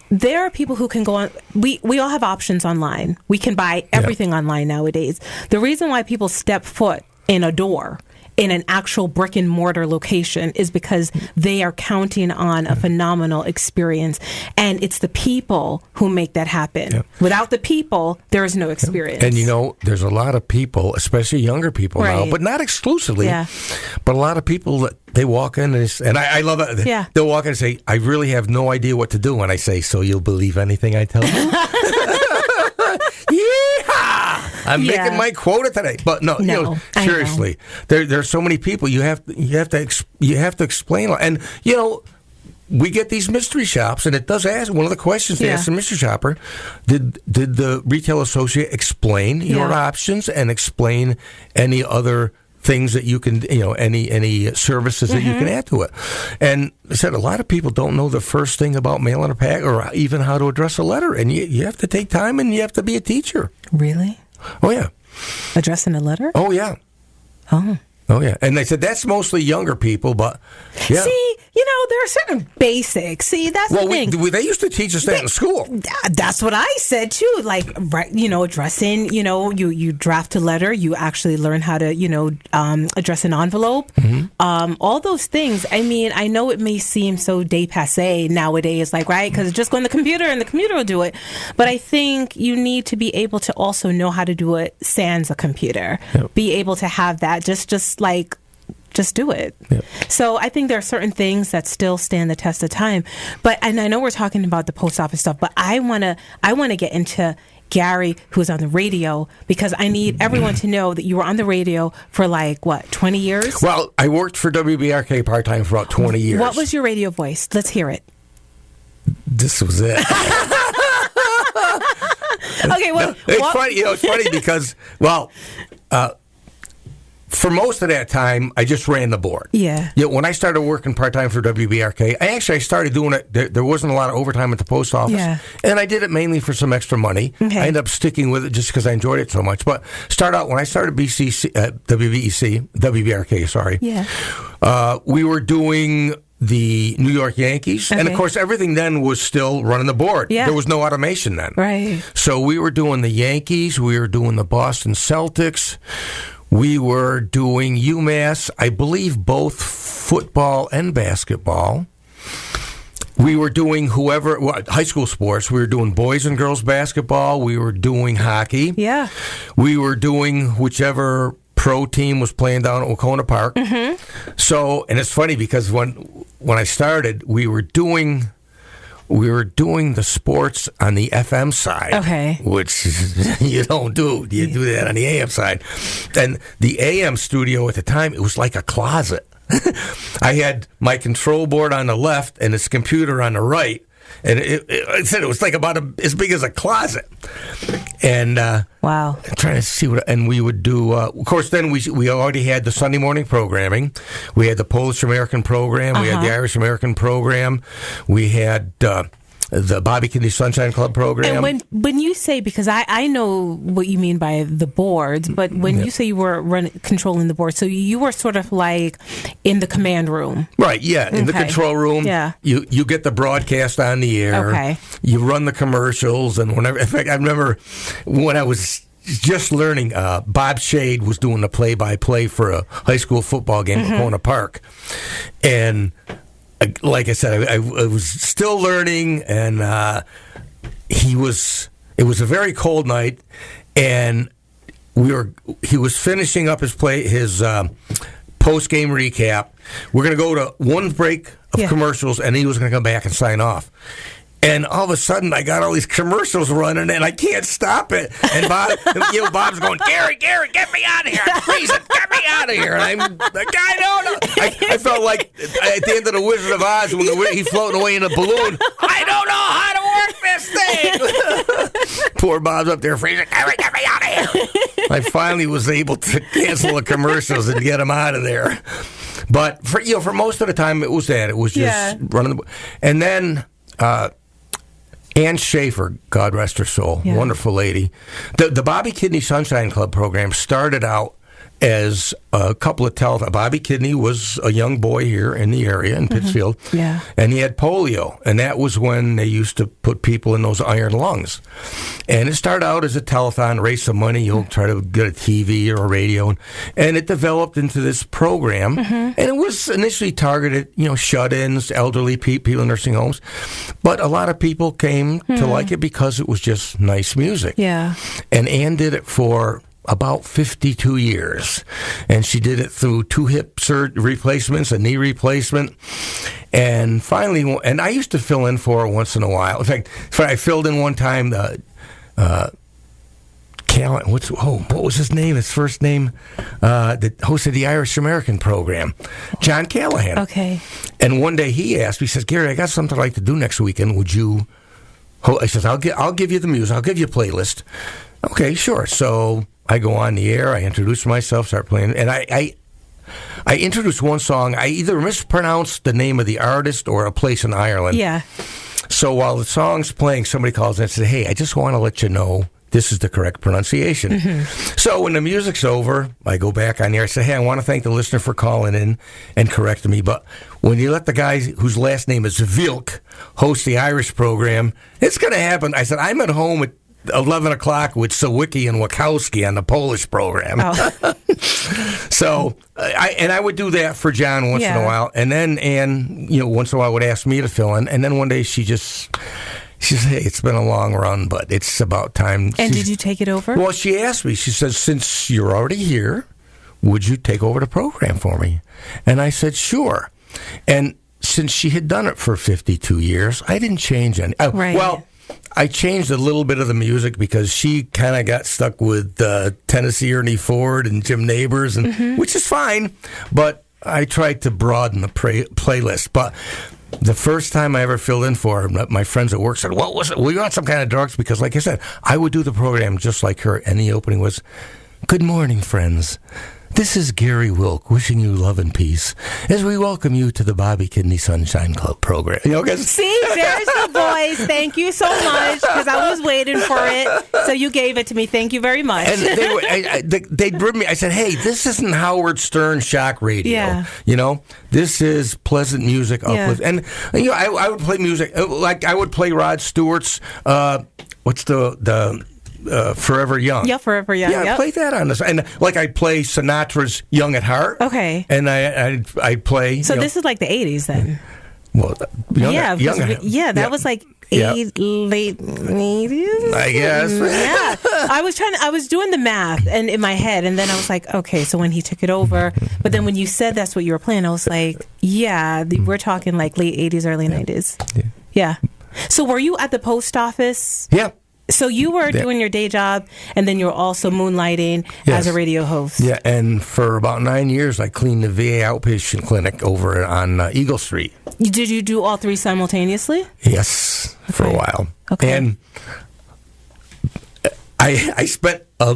there are people who can go on. We all have options online. We can buy everything online nowadays. The reason why people step foot in a door in an actual brick and mortar location is because they are counting on a phenomenal experience, and it's the people who make that happen. Yep. Without the people, there is no experience. And there's a lot of people, especially younger people now, but not exclusively, but a lot of people that they walk in and I love it. Yeah. They'll walk in and say, I really have no idea what to do. And I say, so you'll believe anything I tell you? I'm making my quota today, but no, seriously, there's so many people. You have to explain, and we get these mystery shops, and it does ask one of the questions they ask the mystery shopper: Did the retail associate explain your options and explain any other things that you can, any services that you can add to it? And I said a lot of people don't know the first thing about mailing a pack or even how to address a letter, and you have to take time and you have to be a teacher. Really? Oh, yeah. Addressing a letter? Oh, yeah. Oh, yeah. And they said that's mostly younger people, but yeah. See, there are certain basics. See, that's the thing. They used to teach us that in school. That's what I said, too. Like, addressing, you draft a letter, you actually learn how to, address an envelope. Mm-hmm. All those things. I mean, I know it may seem so dépassé nowadays, like, right? Because just go on the computer and the computer will do it. But I think you need to be able to also know how to do it sans a computer. Yep. Be able to have that, just do it. Yep. So I think there are certain things that still stand the test of time. And I know we're talking about the post office stuff, but I wanna get into Gary, who's on the radio, because I need everyone to know that you were on the radio for 20 years? Well, I worked for WBRK part-time for about 20 years. What was your radio voice? Let's hear it. This was it. Okay, well, it's funny. It's funny because, for most of that time, I just ran the board. Yeah. When I started working part-time for WBRK, I started doing it. There wasn't a lot of overtime at the post office. Yeah. And I did it mainly for some extra money. Okay. I ended up sticking with it just because I enjoyed it so much. But when I started WBRK, sorry. Yeah. We were doing the New York Yankees. Okay. And, of course, everything then was still running the board. Yeah. There was no automation then. Right. So we were doing the Yankees. We were doing the Boston Celtics. We were doing UMass, I believe, both football and basketball. We were doing high school sports. We were doing boys and girls basketball. We were doing hockey. Yeah. We were doing whichever pro team was playing down at Wacona Park. Mm-hmm. So, and it's funny because when I started, we were doing the sports on the FM side, okay, which you don't do. You do that on the AM side. And the AM studio at the time, it was like a closet. I had my control board on the left and this computer on the right. And it said it was like about as big as a closet. And wow, I'm trying to see and we would do. Of course, then we already had the Sunday morning programming. We had the Polish American program. We had the Irish American program. We had the Bobby Kennedy Sunshine Club program. And when you say, because I know what you mean by the boards, but when you say you were controlling the board, so you were sort of like in the command room. Right, yeah, in the control room. Yeah. You get the broadcast on the air. Okay. You run the commercials, and whenever, in fact, I remember when I was just learning, Bob Shade was doing the play-by-play for a high school football game at Wacona Park. And like I said, I was still learning, and it was a very cold night, and he was finishing up his post-game recap. We're going to go to one break of commercials, and he was going to come back and sign off. And all of a sudden, I got all these commercials running, and I can't stop it. And Bob's going, Gary, get me out of here. I'm freezing. Get me out of here. And I'm like, I don't know. I felt like at the end of The Wizard of Oz when he's floating away in a balloon. I don't know how to work this thing. Poor Bob's up there freezing. Gary, get me out of here. I finally was able to cancel the commercials and get him out of there. But for most of the time, it was that. It was just running. And then Ann Schaefer, God rest her soul, wonderful lady. The Bobby Kidney Sunshine Club program started out as a couple of Bobby Kidney was a young boy here in the area in Pittsfield, and he had polio, and that was when they used to put people in those iron lungs. And it started out as a telethon, raise some money, you'll try to get a TV or a radio, and it developed into this program, and it was initially targeted, shut-ins, elderly people in nursing homes, but a lot of people came to like it because it was just nice music. Yeah. And Ann did it for about 52 years. And she did it through 2 hip replacements, a knee replacement. And finally, and I used to fill in for her once in a while. In fact, I filled in one time what was his name? His first name, that hosted the Irish American program, John Callahan. Okay. And one day he asked me, he says, Gary, I got something I'd like to do next weekend. Would you? I says, I'll give you the music. I'll give you a playlist. Okay, sure. So I go on the air, I introduce myself, start playing, and I introduced one song. I either mispronounced the name of the artist or a place in Ireland. Yeah. So while the song's playing, somebody calls in and says, hey, I just want to let you know this is the correct pronunciation. So when the music's over, I go back on the air, I say, hey, I want to thank the listener for calling in and correcting me, but when you let the guy whose last name is Wilk host the Irish program, it's going to happen. I said, I'm at home at 11 o'clock with Sawicki and Wachowski on the Polish program. So, I would do that for John once in a while. And then Ann, once in a while would ask me to fill in. And then one day she said, hey, it's been a long run, but it's about time. And did you take it over? Well, she asked me, she says, since you're already here, would you take over the program for me? And I said, sure. And since she had done it for 52 years, I didn't change any. Right. Well, I changed a little bit of the music because she kind of got stuck with Tennessee Ernie Ford and Jim Neighbors, and which is fine, but I tried to broaden the playlist. But the first time I ever filled in for her, my friends at work said, what was it? Were you on some kind of drugs? Because like I said, I would do the program just like her, and the opening was, good morning, friends. This is Gary Wilk wishing you love and peace as we welcome you to the Bobby Kidney Sunshine Club program. See, there's the voice. Thank you so much, because I was waiting for it. So you gave it to me. Thank you very much. And they'd bring me. I said, hey, this isn't Howard Stern shock radio. Yeah. This is pleasant music. Uplift. And I would play music like I would play Rod Stewart's. What's the Forever Young. Yeah, Forever Young. Yeah, I played that on this. And like I'd play Sinatra's Young at Heart. Okay. And I'd play. So this is like the 80s then? Well, that was like late 80s. I guess. Yeah. I was doing the math and in my head, and then I was like, okay, so when he took it over, but then when you said that's what you were playing, I was like, we're talking like late 80s, early 90s. Yeah. So were you at the post office? Yeah. So you were doing your day job, and then you were also moonlighting as a radio host. Yeah, and for about 9 years, I cleaned the VA outpatient clinic over on Eagle Street. Did you do all 3 simultaneously? Yes, for a while. Okay. And I spent a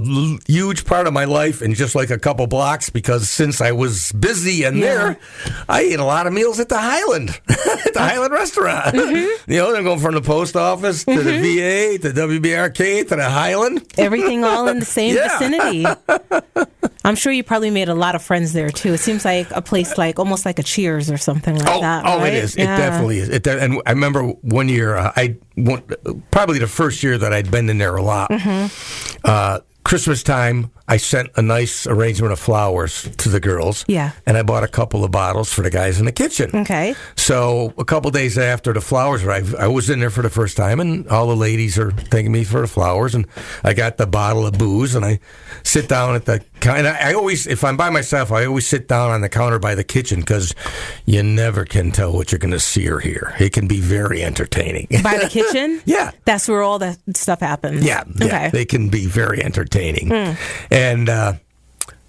huge part of my life in just like a couple blocks, because since I was busy and there, I ate a lot of meals at the Highland, at the Highland restaurant. I'm going from the post office to the VA to WBRK to the Highland. Everything all in the same vicinity. I'm sure you probably made a lot of friends there too. It seems like a place like almost like a Cheers or something like that. Oh, right? It is. It definitely is. And I remember one year, probably the first year that I'd been in there a lot. Christmas time, I sent a nice arrangement of flowers to the girls. Yeah. And I bought a couple of bottles for the guys in the kitchen. Okay. So a couple days after the flowers arrived, I was in there for the first time, and all the ladies are thanking me for the flowers. And I got the bottle of booze, and I sit down at the And I always, if I'm by myself, I always sit down on the counter by the kitchen because you never can tell what you're going to see or hear. It can be very entertaining. By the kitchen? Yeah. That's where all that stuff happens. Yeah. Okay. They can be very entertaining. And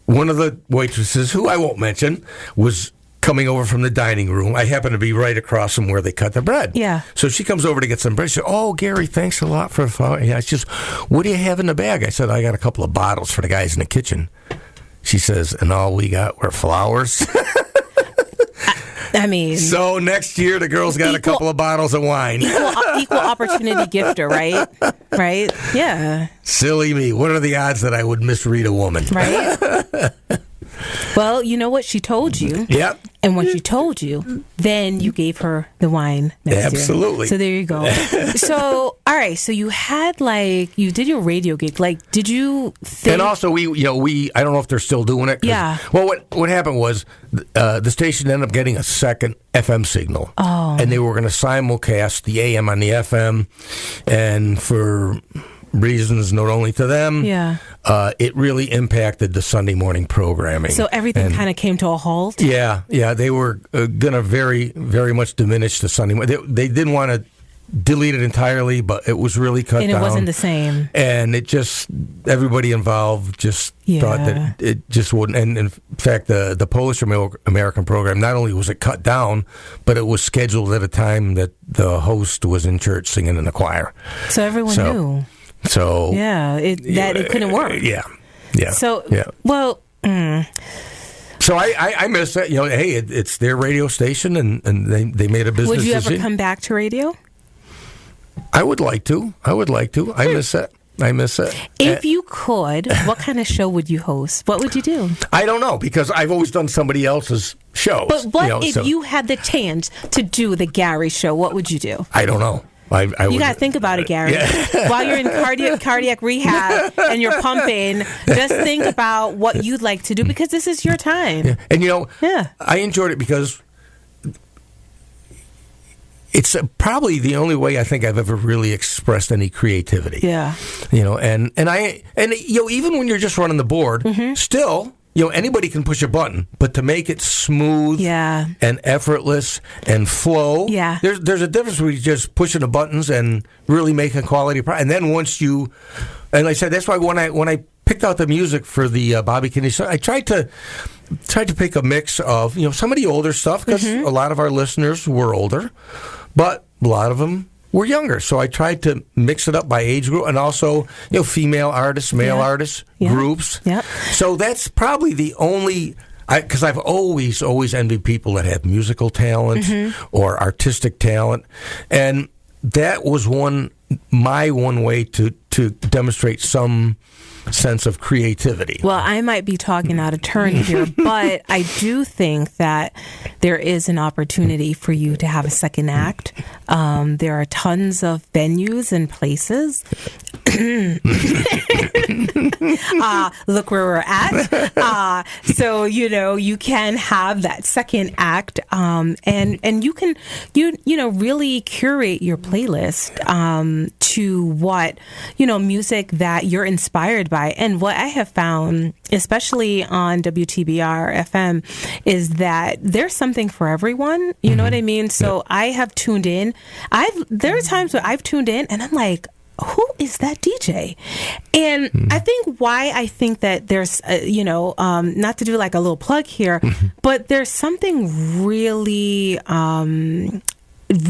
one of the waitresses, who I won't mention, was coming over from the dining room. I happen to be right across from where they cut the bread. Yeah. So she comes over to get some bread. She said, "Oh, Gary, thanks a lot for the flour." Yeah, she says, "What do you have in the bag?" I said, "I got a couple of bottles for the guys in the kitchen." She says, "And all we got were flowers." I mean, so next year the girls got a couple of bottles of wine. Equal opportunity gifter, right? Right? Yeah. Silly me. What are the odds that I would misread a woman? Right? Well, you know what she told you. Yep. And when she told you, then you gave her the wine next Absolutely. year. So there you go. So, all right. So you had you did your radio gig. Like, did you think... And also, we I don't know if they're still doing it. Yeah. Well, what happened was the station ended up getting a second FM signal. Oh. And they were going to simulcast the AM on the FM. And for reasons known only to them, it really impacted the Sunday morning programming. So everything kind of came to a halt? Yeah. They were going to very, very much diminish the Sunday morning. They didn't want to delete it entirely, but it was really cut down. And it wasn't the same. And it just, everybody involved just thought that it just wouldn't. And in fact, the Polish American program, not only was it cut down, but it was scheduled at a time that the host was in church singing in the choir. So everyone knew. So it couldn't work. Yeah. So well. So I miss it. Hey, it's their radio station, and they made a business. Would you ever decision. come back to radio? I would like to. I miss it. If you could, what kind of show would you host? What would you do? I don't know, because I've always done somebody else's shows. But what if you had the chance to do the Gary show? What would you do? I don't know. You got to think about it, Gary. Yeah. While you're in cardiac rehab and you're pumping, just think about what you'd like to do, because this is your time. Yeah. And, I enjoyed it because it's probably the only way I think I've ever really expressed any creativity. Yeah. And even when you're just running the board, still... anybody can push a button, but to make it smooth and effortless and flow, there's a difference between just pushing the buttons and really making quality product. And then once you, and like I said, that's why when I picked out the music for the Bobby Kennedy song, I tried to pick a mix of some of the older stuff, because a lot of our listeners were older, but a lot of them were younger. So I tried to mix it up by age group, and also, female artists, male artists, groups. Yep. So that's probably the only, because I've always envied people that have musical talent or artistic talent. And that was my one way to demonstrate some sense of creativity. Well, I might be talking out of turn here, but I do think that there is an opportunity for you to have a second act. There are tons of venues and places. Look where we're at. So, you can have that second act, and you can, really curate your playlist to what, music that you're inspired by. And what I have found, especially on WTBR-FM, is that there's something for everyone. You know what I mean? So I have tuned in. There are times where I've tuned in and I'm like, who is that DJ? And I think why I think that there's, not to do like a little plug here, but there's something really,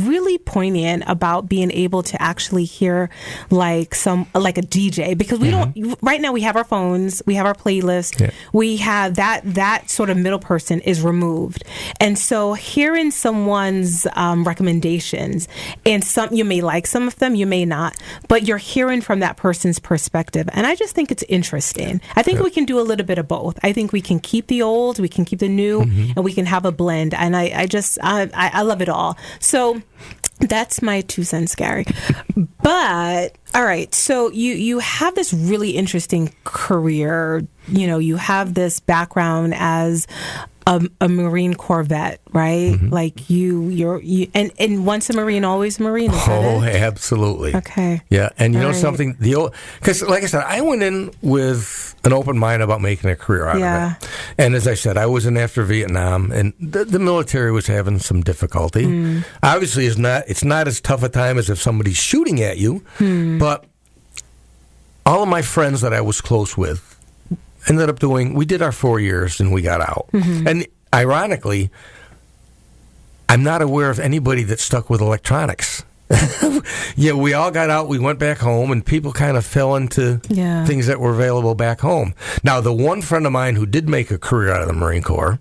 really poignant about being able to actually hear like a DJ, because we don't, right now we have our phones, we have our playlist, we have that sort of middle person is removed. And so hearing someone's recommendations, and you may like some of them, you may not, but you're hearing from that person's perspective. And I just think it's interesting. I think we can do a little bit of both. I think we can keep the old, we can keep the new, and we can have a blend. And I love it all. So that's my 2 cents, Gary. But all right, so you have this really interesting career. You have this background as a Marine Corps vet, right? Like you're and once a Marine, always a Marine. Is that it? Absolutely. Okay. Yeah, and something, because like I said, I went in with an open mind about making a career out of it. And as I said, I wasn't after Vietnam, and the military was having some difficulty. Obviously, it's not as tough a time as if somebody's shooting at you, but all of my friends that I was close with ended up we did our 4 years and we got out. And ironically, I'm not aware of anybody that stuck with electronics. Yeah, we all got out, we went back home, and people kind of fell into things that were available back home. Now, the one friend of mine who did make a career out of the Marine Corps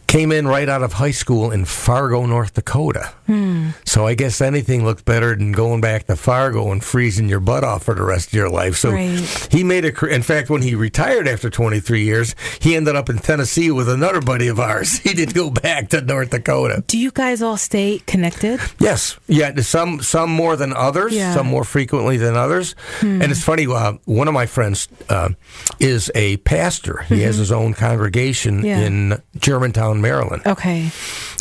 came in right out of high school in Fargo, North Dakota. So I guess anything looked better than going back to Fargo and freezing your butt off for the rest of your life. So he made a career. In fact, when he retired after 23 years, he ended up in Tennessee with another buddy of ours. He didn't go back to North Dakota. Do you guys all stay connected? Yes. Yeah, some more than others, some more frequently than others. And it's funny, one of my friends is a pastor. He has his own congregation in Germantown, Maryland. Okay.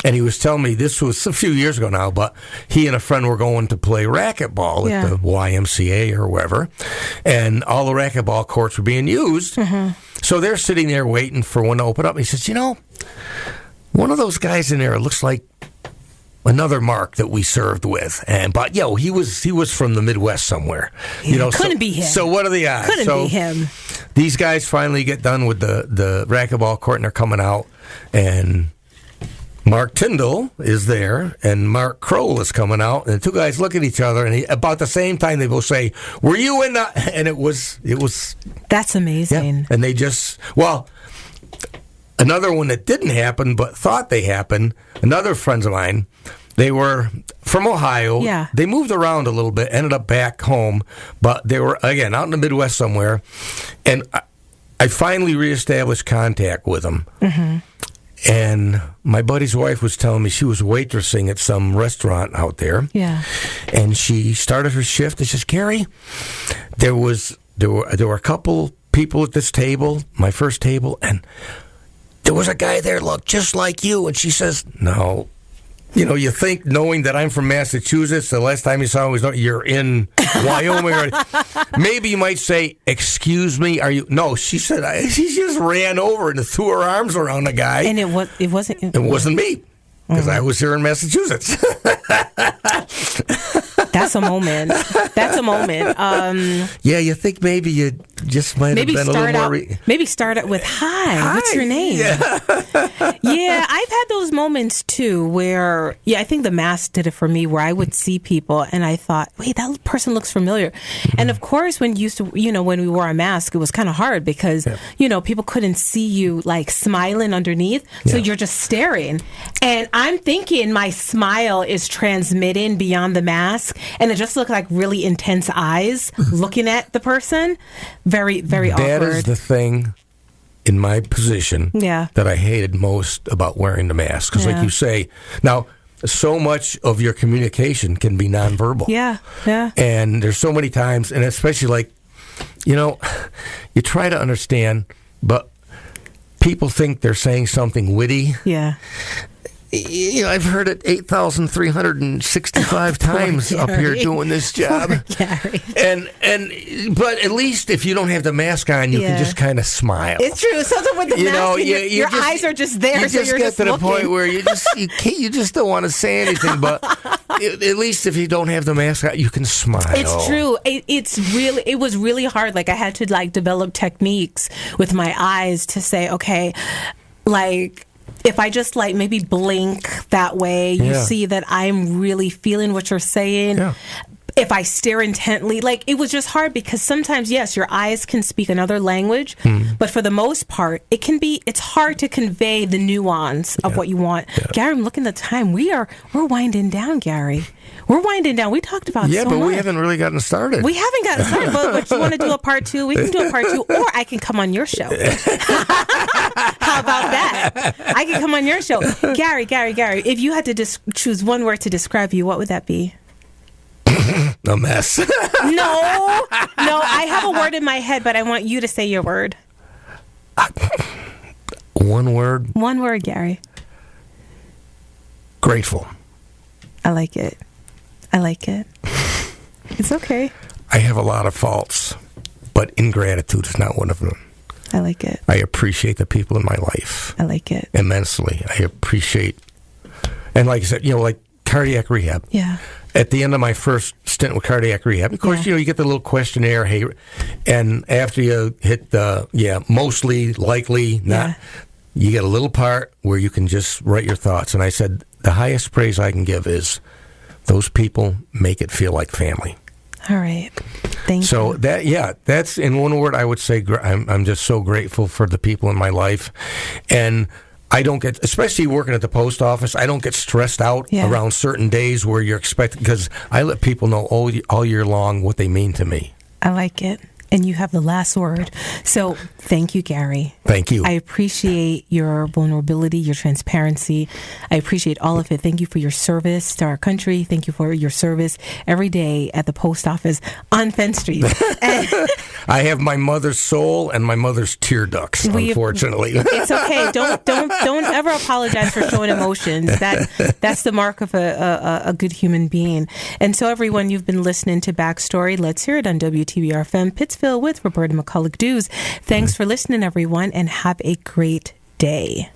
And he was telling me, this was a few years ago now, but he and a friend were going to play racquetball at the YMCA or wherever, and all the racquetball courts were being used. So they're sitting there waiting for one to open up. And he says, one of those guys in there looks like another Mark that we served with, but he was from the Midwest somewhere. Couldn't be him. So what are the odds? Couldn't be him. These guys finally get done with the racquetball court, and they're coming out, and Mark Tyndall is there, and Mark Kroll is coming out, and the two guys look at each other, and about the same time they both say, "Were you in the?" And it was. That's amazing. Yeah, and they just another one that didn't happen but thought they happened. Another friends of mine, they were from Ohio. Yeah. They moved around a little bit, ended up back home, but they were again out in the Midwest somewhere, and I finally reestablished contact with them. And my buddy's wife was telling me she was waitressing at some restaurant out there. Yeah. And she started her shift. And she says, "Gary, there were a couple people at this table, my first table, and there was a guy there looked just like you." And she says, "No." You think, knowing that I'm from Massachusetts, the last time you saw him was you're in Wyoming. Or maybe you might say, "Excuse me, are you?" No, she said, she just ran over and threw her arms around the guy. And it wasn't. It wasn't me, because I was here in Massachusetts. That's a moment. Yeah, you think maybe you just might have been a little more... Maybe start out with, hi, what's your name? Yeah. Yeah, I've had those moments, too, where, I think the mask did it for me, where I would see people, and I thought, wait, that person looks familiar. And, of course, when we wore a mask, it was kind of hard because, people couldn't see you, smiling underneath, so you're just staring. And I'm thinking my smile is transmitting beyond the mask, and it just looked like really intense eyes looking at the person. Very, very awkward. That is the thing in my position that I hated most about wearing the mask. Because like you say, now, so much of your communication can be nonverbal. Yeah. And there's so many times, and especially you try to understand, but people think they're saying something witty. Yeah. I've heard it 8,365 times up here doing this job. Gary. But at least if you don't have the mask on, you can just kind of smile. It's true. Sometimes with the mask, your eyes are just there. You so just you're get just to the looking. point where you just don't want to say anything. But at least if you don't have the mask on, you can smile. It's true. It was really hard. I had to develop techniques with my eyes to say, okay, if I just maybe blink that way, you see that I'm really feeling what you're saying. Yeah. If I stare intently, it was just hard because sometimes, yes, your eyes can speak another language, but for the most part, it's hard to convey the nuance of what you want. Yeah. Gary, I'm looking at the time. We're winding down, Gary. We're winding down. We talked about so but much. We haven't really gotten started. We haven't gotten started, but you want to do a part 2? We can do a part 2, or I can come on your show. How about that? I can come on your show. Gary, if you had to choose one word to describe you, what would that be? A mess. No, I have a word in my head, but I want you to say your word. One word? One word, Gary. Grateful. I like it. It's okay. I have a lot of faults, but but ingratitude is not one of them. I like it. I appreciate the people in my life. I like it. Immensely. I appreciate, and like I said, like cardiac rehab. Yeah. At the end of my first stint with cardiac rehab, of course, you get the little questionnaire, hey, and after you hit the, mostly, likely, not, you get a little part where you can just write your thoughts. And I said, the highest praise I can give is those people make it feel like family. All right. Thank you. So that's in one word, I would say I'm just so grateful for the people in my life. And I don't get, especially working at the post office, I don't get stressed out around certain days where you're expecting, because I let people know all year long what they mean to me. I like it. And you have the last word. So thank you, Gary. Thank you. I appreciate your vulnerability, your transparency. I appreciate all of it. Thank you for your service to our country. Thank you for your service every day at the post office on Fenn Street. I have my mother's soul and my mother's tear ducts, unfortunately. It's okay. Don't ever apologize for showing emotions. That's the mark of a good human being. And so, everyone, you've been listening to Backstory. Let's hear it on WTBR-FM Pittsfield with Roberta McCulloch-Dews. Thanks for listening, everyone, and have a great day.